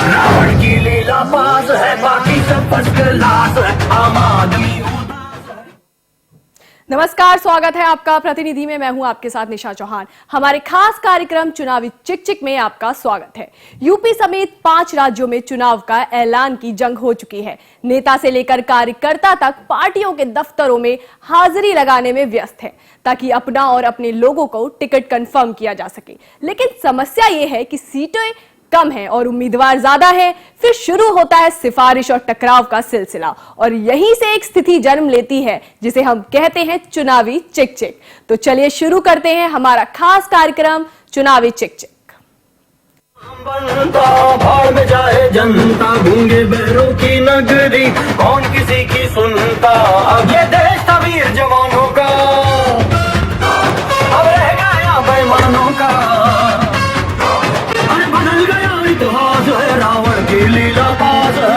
रावण की लीला पास है, बाकी सब फर्स्ट क्लास है। आम आदमी नमस्कार, स्वागत है आपका प्रतिनिधि में। मैं हूं आपके साथ निशा चौहान। हमारे खास कार्यक्रम चुनावी चिक चिक में आपका स्वागत है। यूपी समेत 5 राज्यों में चुनाव का ऐलान की जंग हो चुकी है। नेता से लेकर कार्यकर्ता तक पार्टियों के दफ्तरों में हाजिरी लगाने में व्यस्त है ताकि अपना और अपने लोगों को टिकट कंफर्म किया जा सके। लेकिन समस्या यह है कि सीटें कम है और उम्मीदवार ज्यादा है। फिर शुरू होता है सिफारिश और टकराव का सिलसिला और यहीं से एक स्थिति जन्म लेती है जिसे हम कहते हैं चुनावी चिक चिक। तो चलिए शुरू करते हैं हमारा खास कार्यक्रम चुनावी चिक चिक। बनता भाड़ में जाए जनता, गूंगे बैरों की नगरी, कौन किसी की सुनता। अब ये देश था वीर जवानों का, अब रह गया बेईमानों का। बदल गया इतिहास है, रावण की लीला पास है।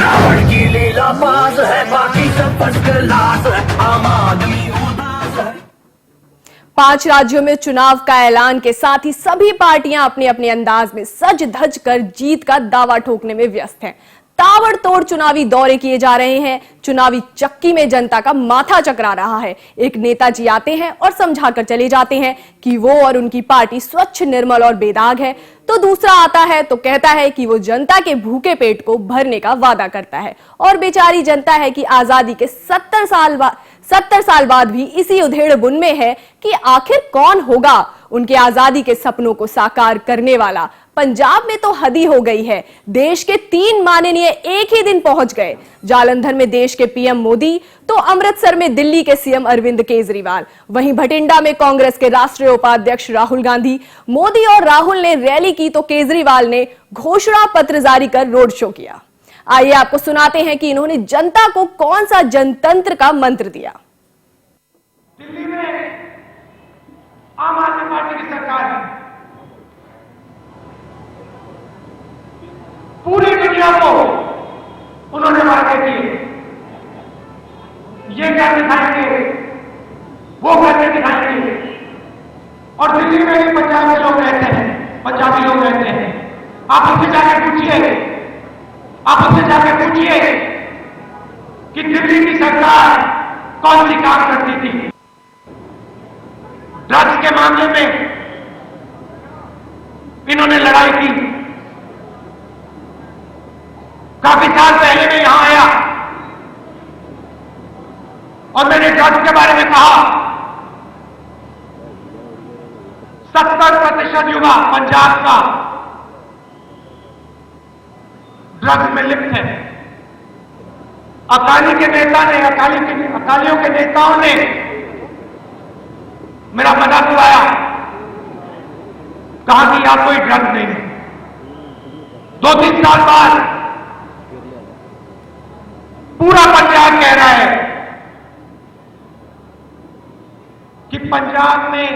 रावण की लीला पास है, बाकी सब फर्स्ट क्लास है। आम आदमी उदास है। 5 राज्यों में चुनाव का ऐलान के साथ ही सभी पार्टियां अपने अपने अंदाज में सज धज कर जीत का दावा ठोकने में व्यस्त हैं। ताबड़तोड़ चुनावी दौरे किए जा रहे हैं। चुनावी चक्की में जनता का माथा चकरा रहा है। एक नेताजी आते हैं और समझाकर चले जाते हैं कि वो और उनकी पार्टी स्वच्छ, निर्मल और बेदाग है, तो दूसरा आता है तो कहता है कि वो जनता के भूखे पेट को भरने का वादा करता है और बेचारी जनता है कि आजादी के 70 साल बाद भी इसी उधेड़-बुन में है कि आखिर कौन होगा उनके आजादी के सपनों को साकार करने वाला। पंजाब में तो हदी हो गई है। देश के 3 माननीय एक ही दिन पहुंच गए। जालंधर में देश के पीएम मोदी तो अमृतसर में दिल्ली के सीएम अरविंद केजरीवाल। वहीं भटिंडा में कांग्रेस के राष्ट्रीय उपाध्यक्ष राहुल गांधी। मोदी और राहुल ने रैली की तो केजरीवाल ने घोषणा पत्र जारी कर रोड शो किया। आइए आपको सुनाते हैं कि इन्होंने जनता को कौन सा जनतंत्र का मंत्र दिया। दिल्ली में आम आदमी पार्टी की सरकार है। पूरी दुनिया को उन्होंने वादे किए, ये कर दिखाएंगे, वो करके दिखाएंगे। और दिल्ली में भी पंजाब के लोग रहते हैं, पंजाबी लोग रहते हैं। आप उनसे जाके पूछिए कि दिल्ली की सरकार कौन सी काम करती थी। ड्रग्स के मामले में इन्होंने लड़ाई की। काफी साल पहले मैं यहां आया और मैंने ड्रग्स के बारे में कहा 70% युवा पंजाब का ड्रग्स में लिप्त है। अकाली के नेता ने, अकालियों के नेताओं ने मेरा मजाक उड़ाया, कहा कि यार कोई ड्रग्स नहीं है। 2-3 साल बाद पूरा पंजाब कह रहा है कि पंजाब में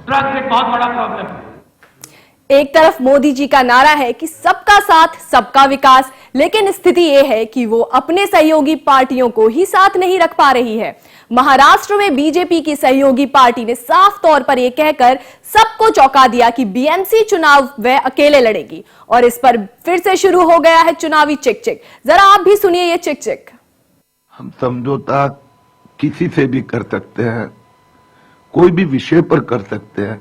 ड्रग्स एक बहुत बड़ा प्रॉब्लम है। एक तरफ मोदी जी का नारा है कि सबका साथ सबका विकास, लेकिन स्थिति यह है कि वो अपने सहयोगी पार्टियों को ही साथ नहीं रख पा रही है। महाराष्ट्र में बीजेपी की सहयोगी पार्टी ने साफ तौर पर यह कहकर सबको चौंका दिया कि बीएमसी चुनाव वह अकेले लड़ेगी और इस पर फिर से शुरू हो गया है चुनावी चिक चिक। जरा आप भी सुनिए ये चिक चिक। हम समझौता किसी से भी कर सकते हैं, कोई भी विषय पर कर सकते हैं,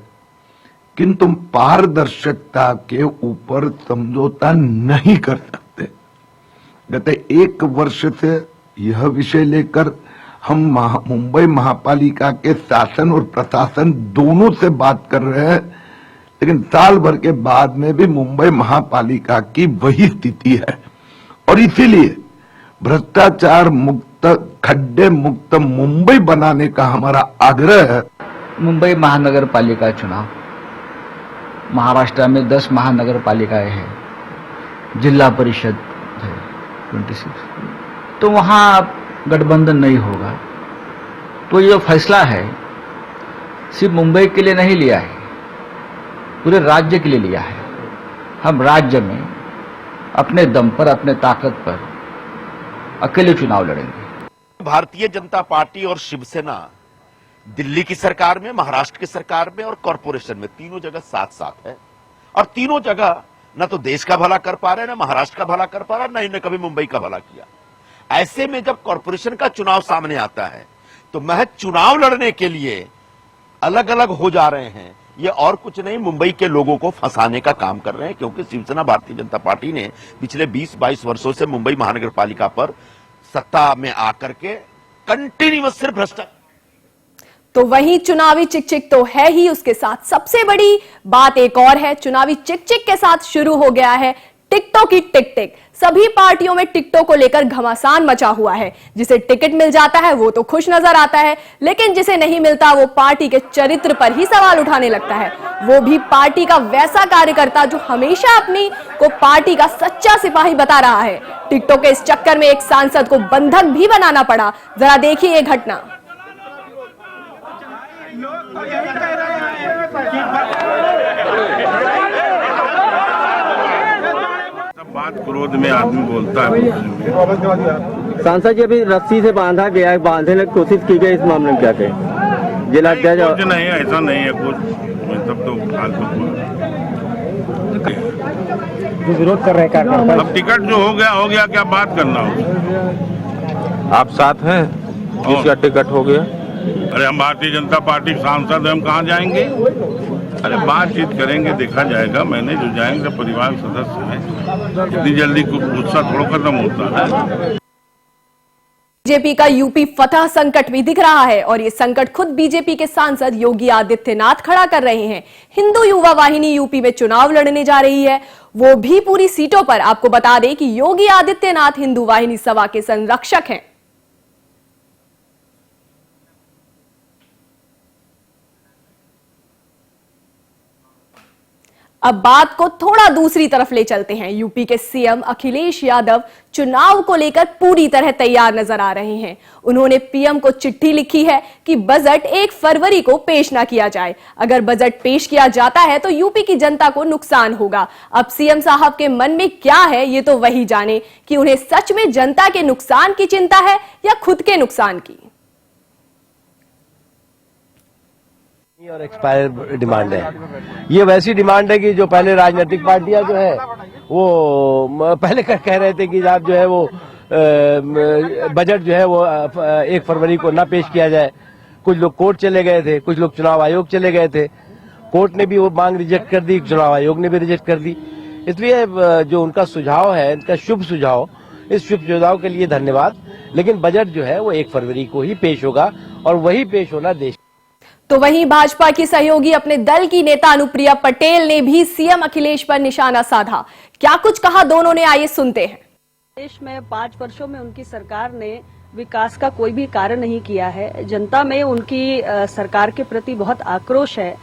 किंतु पारदर्शिता के ऊपर समझौता नहीं कर सकते। गत 1 वर्ष से यह विषय लेकर हम मुंबई महापालिका के शासन और प्रशासन दोनों से बात कर रहे हैं, लेकिन साल भर के बाद में भी मुंबई महापालिका की वही स्थिति है। और इसीलिए भ्रष्टाचार मुक्त, खड्डे मुक्त मुंबई बनाने का हमारा आग्रह है। मुंबई महानगर पालिका चुनाव, महाराष्ट्र में 10 महानगर पालिकाएं हैं, जिला परिषद है 26, तो वहां गठबंधन नहीं होगा। तो ये फैसला है सिर्फ मुंबई के लिए नहीं लिया है, पूरे राज्य के लिए लिया है। हम राज्य में अपने दम पर, अपने ताकत पर अकेले चुनाव लड़ेंगे। भारतीय जनता पार्टी और शिवसेना दिल्ली की सरकार में, महाराष्ट्र की सरकार में और कॉरपोरेशन में, तीनों जगह साथ साथ है। और तीनों जगह न तो देश का भला कर पा रहे, ना महाराष्ट्र का भला कर पा रहा, ना इन्हें कभी मुंबई का भला किया। ऐसे में जब कॉरपोरेशन का चुनाव सामने आता है तो महज चुनाव लड़ने के लिए अलग अलग हो जा रहे हैं। ये और कुछ नहीं, मुंबई के लोगों को फंसाने का काम कर रहे हैं, क्योंकि शिवसेना भारतीय जनता पार्टी ने पिछले 20-22 वर्षों से मुंबई महानगर पालिका पर सत्ता में आकर के कंटिन्यूअस सिर्फ भ्रष्टाचार। तो वहीं चुनावी चिक-चिक तो है ही, उसके साथ सबसे बड़ी बात एक और है। चुनावी चिक-चिक के साथ शुरू हो गया है टिकटों की टिक-टिक। सभी पार्टियों में टिकटों को लेकर घमासान मचा हुआ है। जिसे टिकट मिल जाता है वो तो खुश नजर आता है, लेकिन जिसे नहीं मिलता वो पार्टी के चरित्र पर ही सवाल उठाने लगता है। वो भी पार्टी का वैसा कार्यकर्ता जो हमेशा अपनी को पार्टी का सच्चा सिपाही बता रहा है। टिकटों के इस चक्कर में एक सांसद को बंधक भी बनाना पड़ा। जरा देखिए ये घटना। बात क्रोध में आदमी बोलता है। सांसद जी अभी रस्सी से बांधा गया है, बांधने की कोशिश की गई, इस मामले में क्या कहें? जिला कुछ नहीं, ऐसा नहीं है कुछ, तब तो जो विरोध कर रहे हैं। अब टिकट जो हो गया, क्या बात करना हो। आप साथ हैं जिसका टिकट हो गया? अरे हम भारतीय जनता पार्टी सांसद, हम कहाँ जाएंगे? अरे बातचीत करेंगे, देखा जाएगा। मैंने जो जाएंगे परिवार सदस्य हैं, इतनी जल्दी गुस्सा थोड़ा खत्म होता है। बीजेपी का यूपी फतह संकट भी दिख रहा है और ये संकट खुद बीजेपी के सांसद योगी आदित्यनाथ खड़ा कर रहे हैं। हिंदू युवा वाहिनी यूपी में चुनाव लड़ने जा रही है, वो भी पूरी सीटों पर। आपको बता दें कि योगी आदित्यनाथ हिंदू वाहिनी सभा के संरक्षक हैं। अब बात को थोड़ा दूसरी तरफ ले चलते हैं। यूपी के सीएम अखिलेश यादव चुनाव को लेकर पूरी तरह तैयार नजर आ रहे हैं। उन्होंने पीएम को चिट्ठी लिखी है कि बजट 1 फरवरी को पेश ना किया जाए। अगर बजट पेश किया जाता है तो यूपी की जनता को नुकसान होगा। अब सीएम साहब के मन में क्या है ये तो वही जाने कि उन्हें सच में जनता के नुकसान की चिंता है या खुद के नुकसान की। और एक्सपायर डिमांड है, ये वैसी डिमांड है कि जो पहले राजनीतिक पार्टियां जो है वो पहले कह रहे थे कि आप जो है वो बजट जो है वो 1 फरवरी को ना पेश किया जाए। कुछ लोग कोर्ट चले गए थे, कुछ लोग चुनाव आयोग चले गए थे। कोर्ट ने भी वो मांग रिजेक्ट कर दी, चुनाव आयोग ने भी रिजेक्ट कर दी। इसलिए जो उनका सुझाव है, इनका शुभ सुझाव, इस शुभ सुझाव के लिए धन्यवाद। लेकिन बजट जो है वो 1 फरवरी को ही पेश होगा और वही पेश होना देश। तो वहीं भाजपा की सहयोगी अपने दल की नेता अनुप्रिया पटेल ने भी सीएम अखिलेश पर निशाना साधा। क्या कुछ कहा दोनों ने, आइए सुनते हैं। देश में 5 वर्षों में उनकी सरकार ने विकास का कोई भी कार्य नहीं किया है। जनता में उनकी सरकार के प्रति बहुत आक्रोश है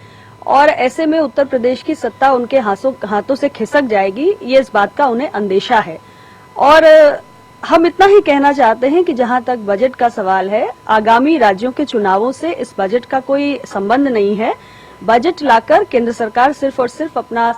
और ऐसे में उत्तर प्रदेश की सत्ता उनके हाथों से खिसक जाएगी, ये इस बात का उन्हें अंदेशा है। और हम इतना ही कहना चाहते हैं कि जहां तक बजट का सवाल है, आगामी राज्यों के चुनावों से इस बजट का कोई संबंध नहीं है। बजट लाकर केंद्र सरकार सिर्फ और सिर्फ अपना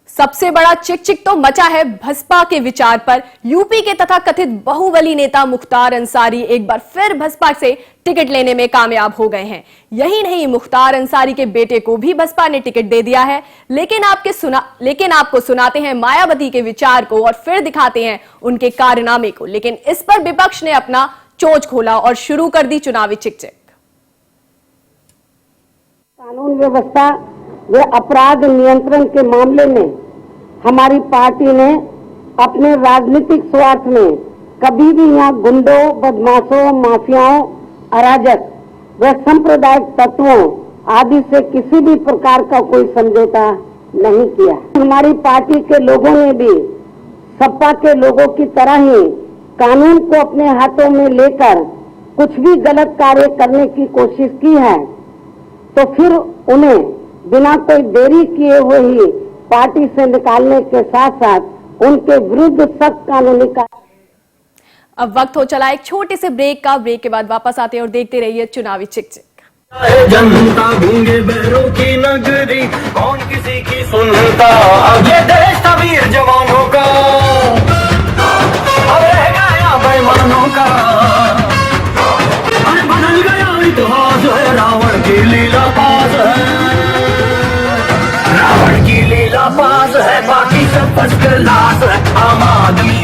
सबसे बड़ा चिक-चिक तो मचा है बसपा के विचार पर। यूपी के तथा कथित बाहुबली नेता मुख्तार अंसारी एक बार फिर बसपा से टिकट लेने में कामयाब हो गए हैं। यही नहीं, मुख्तार अंसारी के बेटे को भी बसपा ने टिकट दे दिया है। लेकिन आपको सुनाते हैं मायावती के विचार को और फिर दिखाते हैं उनके कारनामे को। लेकिन इस पर विपक्ष ने अपना चोंच खोला और शुरू कर दी चुनावी चिक-चिक। कानून व्यवस्था व अपराध नियंत्रण के मामले में हमारी पार्टी ने अपने राजनीतिक स्वार्थ में कभी भी यहाँ गुंडों, बदमाशों, माफियाओं, अराजक व सांप्रदायिक तत्वों आदि से किसी भी प्रकार का कोई समझौता नहीं किया। हमारी पार्टी के लोगों ने भी सपा के लोगों की तरह ही कानून को अपने हाथों में लेकर कुछ भी गलत कार्य करने की कोशिश की है तो फिर उन्हें बिना कोई देरी किए हुए ही पार्टी से निकालने के साथ साथ उनके विरुद्ध सख्त कानूनी कार्रवाई। अब वक्त हो चला एक छोटे से ब्रेक का। ब्रेक के बाद वापस आते हैं और देखते रहिए चुनावी चिक-चिक। जनता गूंगे बैरों की नगरी, कौन किसी की सुनता। अब ये देश था वीर जवानों का, अब रह गया बेईमानों का। बदल गया इतिहास है रावण की लीला पास है, रावण की लीला पास है, बाकी सब फर्स्ट क्लास है। आम आदमी